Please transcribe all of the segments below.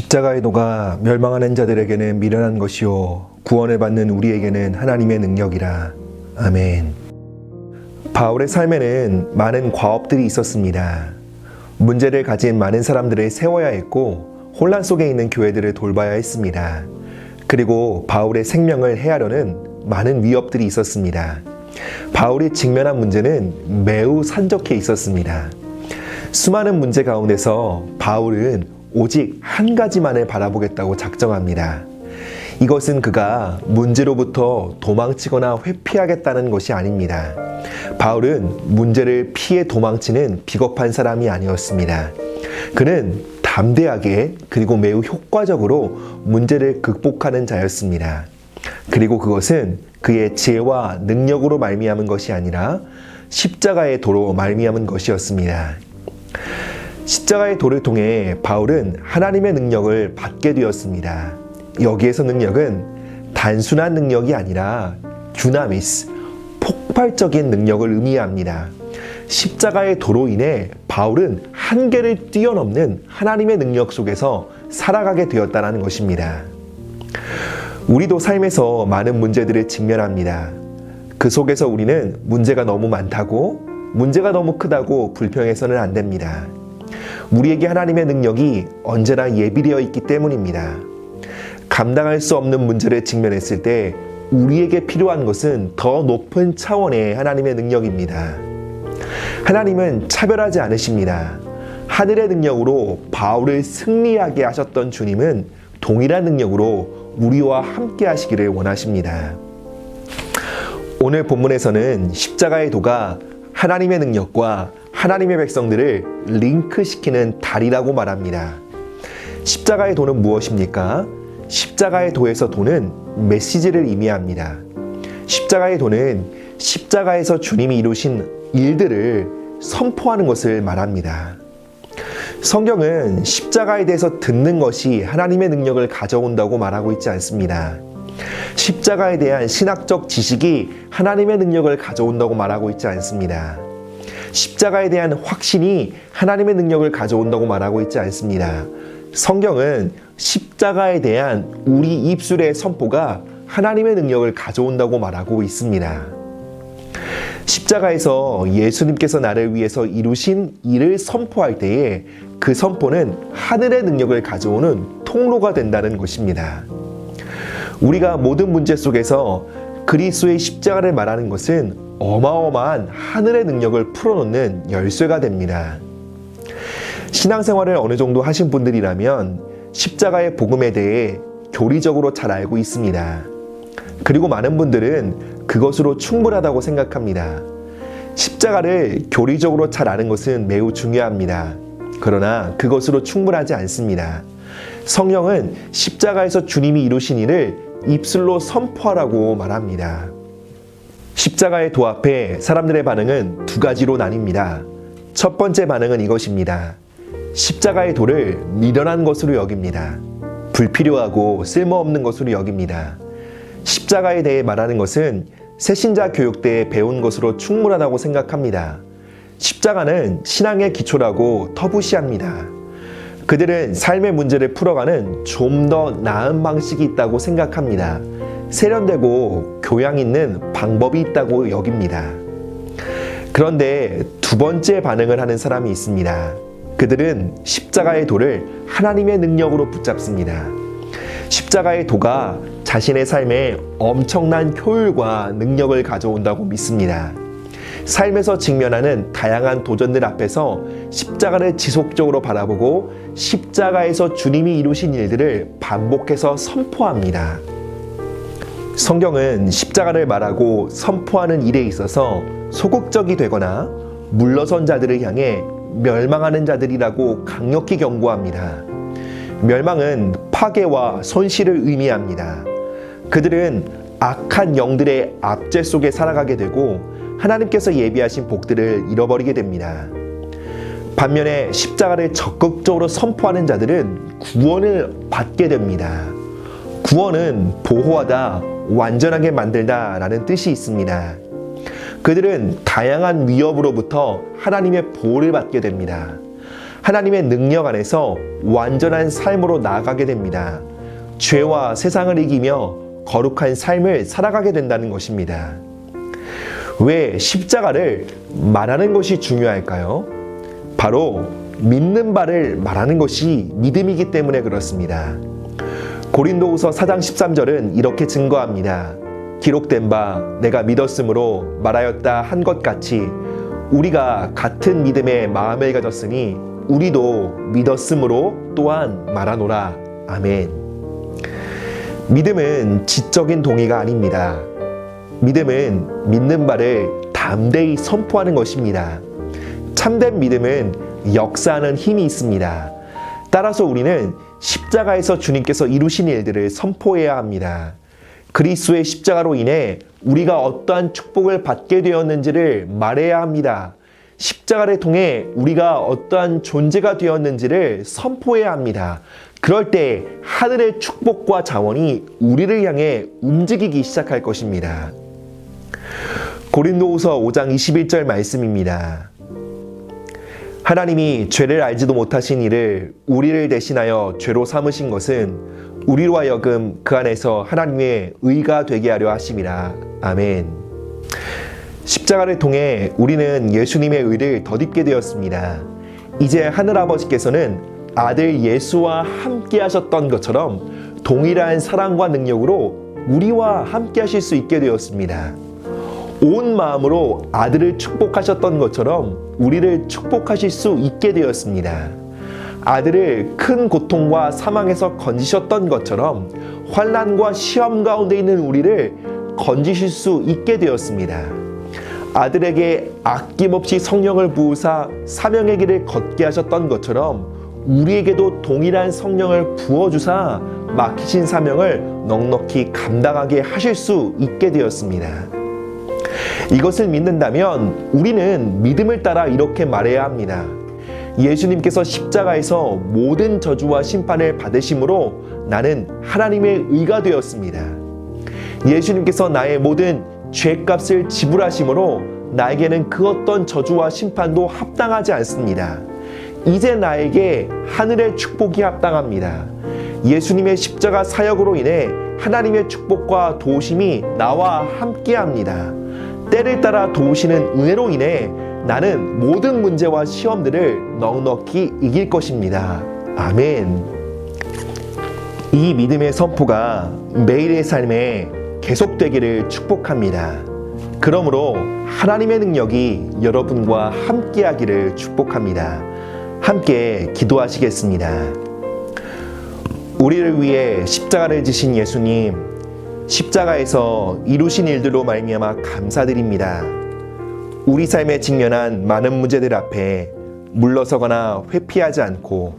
십자가의 도가 멸망하는 자들에게는 미련한 것이요 구원을 받는 우리에게는 하나님의 능력이라. 아멘. 바울의 삶에는 많은 과업들이 있었습니다. 문제를 가진 많은 사람들을 세워야 했고 혼란 속에 있는 교회들을 돌봐야 했습니다. 그리고 바울의 생명을 해하려는 많은 위협들이 있었습니다. 바울이 직면한 문제는 매우 산적해 있었습니다. 수많은 문제 가운데서 바울은 오직 한 가지만을 바라보겠다고 작정합니다. 이것은 그가 문제로부터 도망치거나 회피하겠다는 것이 아닙니다. 바울은 문제를 피해 도망치는 비겁한 사람이 아니었습니다. 그는 담대하게 그리고 매우 효과적으로 문제를 극복하는 자였습니다. 그리고 그것은 그의 지혜와 능력으로 말미암은 것이 아니라 십자가의 도로 말미암은 것이었습니다. 십자가의 도를 통해 바울은 하나님의 능력을 받게 되었습니다. 여기에서 능력은 단순한 능력이 아니라 듀나미스, 폭발적인 능력을 의미합니다. 십자가의 도로 인해 바울은 한계를 뛰어넘는 하나님의 능력 속에서 살아가게 되었다는 것입니다. 우리도 삶에서 많은 문제들을 직면합니다. 그 속에서 우리는 문제가 너무 많다고, 문제가 너무 크다고 불평해서는 안 됩니다. 우리에게 하나님의 능력이 언제나 예비되어 있기 때문입니다. 감당할 수 없는 문제를 직면했을 때 우리에게 필요한 것은 더 높은 차원의 하나님의 능력입니다. 하나님은 차별하지 않으십니다. 하늘의 능력으로 바울을 승리하게 하셨던 주님은 동일한 능력으로 우리와 함께 하시기를 원하십니다. 오늘 본문에서는 십자가의 도가 하나님의 능력과 하나님의 백성들을 링크시키는 다리라고 말합니다. 십자가의 도는 무엇입니까? 십자가의 도에서 도는 메시지를 의미합니다. 십자가의 도는 십자가에서 주님이 이루신 일들을 선포하는 것을 말합니다. 성경은 십자가에 대해서 듣는 것이 하나님의 능력을 가져온다고 말하고 있지 않습니다. 십자가에 대한 신학적 지식이 하나님의 능력을 가져온다고 말하고 있지 않습니다. 십자가에 대한 확신이 하나님의 능력을 가져온다고 말하고 있지 않습니다. 성경은 십자가에 대한 우리 입술의 선포가 하나님의 능력을 가져온다고 말하고 있습니다. 십자가에서 예수님께서 나를 위해서 이루신 일을 선포할 때에 그 선포는 하늘의 능력을 가져오는 통로가 된다는 것입니다. 우리가 모든 문제 속에서 그리스도의 십자가를 말하는 것은 어마어마한 하늘의 능력을 풀어놓는 열쇠가 됩니다. 신앙생활을 어느 정도 하신 분들이라면 십자가의 복음에 대해 교리적으로 잘 알고 있습니다. 그리고 많은 분들은 그것으로 충분하다고 생각합니다. 십자가를 교리적으로 잘 아는 것은 매우 중요합니다. 그러나 그것으로 충분하지 않습니다. 성경은 십자가에서 주님이 이루신 일을 입술로 선포하라고 말합니다. 십자가의 도 앞에 사람들의 반응은 두 가지로 나뉩니다. 첫 번째 반응은 이것입니다. 십자가의 도를 미련한 것으로 여깁니다. 불필요하고 쓸모없는 것으로 여깁니다. 십자가에 대해 말하는 것은 새신자 교육 때 배운 것으로 충분하다고 생각합니다. 십자가는 신앙의 기초라고 터부시합니다. 그들은 삶의 문제를 풀어가는 좀 더 나은 방식이 있다고 생각합니다. 세련되고 교양 있는 방법이 있다고 여깁니다. 그런데 두 번째 반응을 하는 사람이 있습니다. 그들은 십자가의 도를 하나님의 능력으로 붙잡습니다. 십자가의 도가 자신의 삶에 엄청난 효율과 능력을 가져온다고 믿습니다. 삶에서 직면하는 다양한 도전들 앞에서 십자가를 지속적으로 바라보고 십자가에서 주님이 이루신 일들을 반복해서 선포합니다. 성경은 십자가를 말하고 선포하는 일에 있어서 소극적이 되거나 물러선 자들을 향해 멸망하는 자들이라고 강력히 경고합니다. 멸망은 파괴와 손실을 의미합니다. 그들은 악한 영들의 압제 속에 살아가게 되고 하나님께서 예비하신 복들을 잃어버리게 됩니다. 반면에 십자가를 적극적으로 선포하는 자들은 구원을 받게 됩니다. 구원은 보호하다, 완전하게 만들다 라는 뜻이 있습니다. 그들은 다양한 위협으로부터 하나님의 보호를 받게 됩니다. 하나님의 능력 안에서 완전한 삶으로 나아가게 됩니다. 죄와 세상을 이기며 거룩한 삶을 살아가게 된다는 것입니다. 왜 십자가를 말하는 것이 중요할까요? 바로 믿는 바를 말하는 것이 믿음이기 때문에 그렇습니다. 고린도후서 4장 13절은 이렇게 증거합니다. 기록된 바 내가 믿었으므로 말하였다 한 것 같이 우리가 같은 믿음의 마음을 가졌으니 우리도 믿었으므로 또한 말하노라. 아멘. 믿음은 지적인 동의가 아닙니다. 믿음은 믿는 바를 담대히 선포하는 것입니다. 참된 믿음은 역사하는 힘이 있습니다. 따라서 우리는 십자가에서 주님께서 이루신 일들을 선포해야 합니다. 그리스도의 십자가로 인해 우리가 어떠한 축복을 받게 되었는지를 말해야 합니다. 십자가를 통해 우리가 어떠한 존재가 되었는지를 선포해야 합니다. 그럴 때 하늘의 축복과 자원이 우리를 향해 움직이기 시작할 것입니다. 고린도후서 5장 21절 말씀입니다. 하나님이 죄를 알지도 못하신 이를 우리를 대신하여 죄로 삼으신 것은 우리로 하여금 그 안에서 하나님의 의가 되게 하려 하심이라. 아멘. 십자가를 통해 우리는 예수님의 의를 덧입게 되었습니다. 이제 하늘아버지께서는 아들 예수와 함께 하셨던 것처럼 동일한 사랑과 능력으로 우리와 함께 하실 수 있게 되었습니다. 온 마음으로 아들을 축복하셨던 것처럼 우리를 축복하실 수 있게 되었습니다. 아들을 큰 고통과 사망에서 건지셨던 것처럼 환난과 시험 가운데 있는 우리를 건지실 수 있게 되었습니다. 아들에게 아낌없이 성령을 부으사 사명의 길을 걷게 하셨던 것처럼 우리에게도 동일한 성령을 부어주사 맡기신 사명을 넉넉히 감당하게 하실 수 있게 되었습니다. 이것을 믿는다면 우리는 믿음을 따라 이렇게 말해야 합니다. 예수님께서 십자가에서 모든 저주와 심판을 받으심으로 나는 하나님의 의가 되었습니다. 예수님께서 나의 모든 죄값을 지불하심으로 나에게는 그 어떤 저주와 심판도 합당하지 않습니다. 이제 나에게 하늘의 축복이 합당합니다. 예수님의 십자가 사역으로 인해 하나님의 축복과 도우심이 나와 함께합니다. 때를 따라 도우시는 은혜로 인해 나는 모든 문제와 시험들을 넉넉히 이길 것입니다. 아멘. 이 믿음의 선포가 매일의 삶에 계속되기를 축복합니다. 그러므로 하나님의 능력이 여러분과 함께하기를 축복합니다. 함께 기도하시겠습니다. 우리를 위해 십자가를 지신 예수님, 십자가에서 이루신 일들로 말미암아 감사드립니다. 우리 삶에 직면한 많은 문제들 앞에 물러서거나 회피하지 않고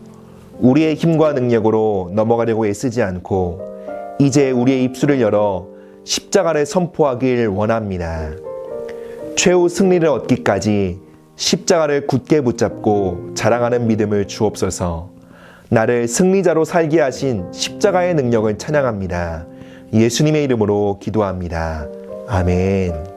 우리의 힘과 능력으로 넘어가려고 애쓰지 않고 이제 우리의 입술을 열어 십자가를 선포하길 원합니다. 최후 승리를 얻기까지 십자가를 굳게 붙잡고 자랑하는 믿음을 주옵소서. 나를 승리자로 살게 하신 십자가의 능력을 찬양합니다. 예수님의 이름으로 기도합니다. 아멘.